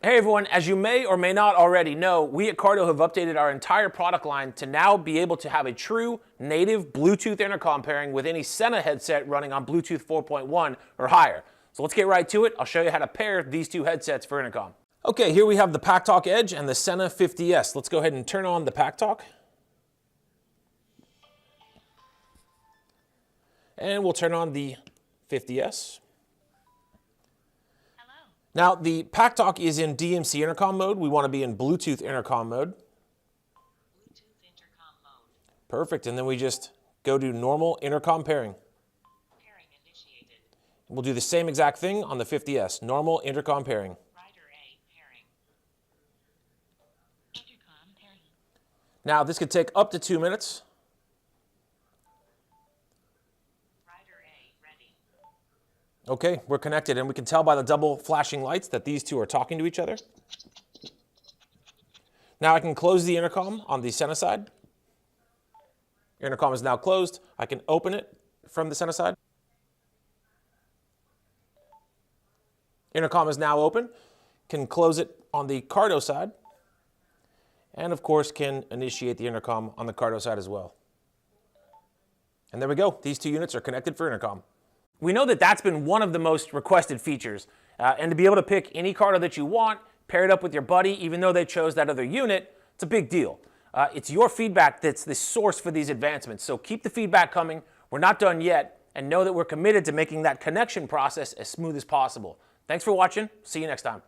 Hey everyone, as you may or may not already know, we at Cardo have updated our entire product line to now be able to have a true native Bluetooth intercom pairing with any Sena headset running on Bluetooth 4.1 or higher. So let's get right to it. I'll show you how to pair these two headsets for intercom. Okay, here we have the PackTalk Edge and the Sena 50S. Let's go ahead and turn on the PackTalk. And we'll turn on the 50S. Now, the PackTalk is in DMC intercom mode. We want to be in Bluetooth intercom mode. Bluetooth intercom mode. Perfect, and then we just go to normal intercom pairing. Pairing initiated. We'll do the same exact thing on the 50S, normal intercom pairing. Rider A pairing. Intercom pairing. Now, this could take up to 2 minutes. Okay, we're connected, and we can tell by the double flashing lights that these two are talking to each other. Now I can close the intercom on the Sena side. Intercom is now closed. I can open it from the Sena side. Intercom is now open. Can close it on the Cardo side. And of course can initiate the intercom on the Cardo side as well. And there we go. These two units are connected for intercom. We know that that's been one of the most requested features. And to be able to pick any Cardo that you want, pair it up with your buddy, even though they chose that other unit, it's a big deal. It's your feedback that's the source for these advancements. So keep the feedback coming. We're not done yet. And know that we're committed to making that connection process as smooth as possible. Thanks for watching. See you next time.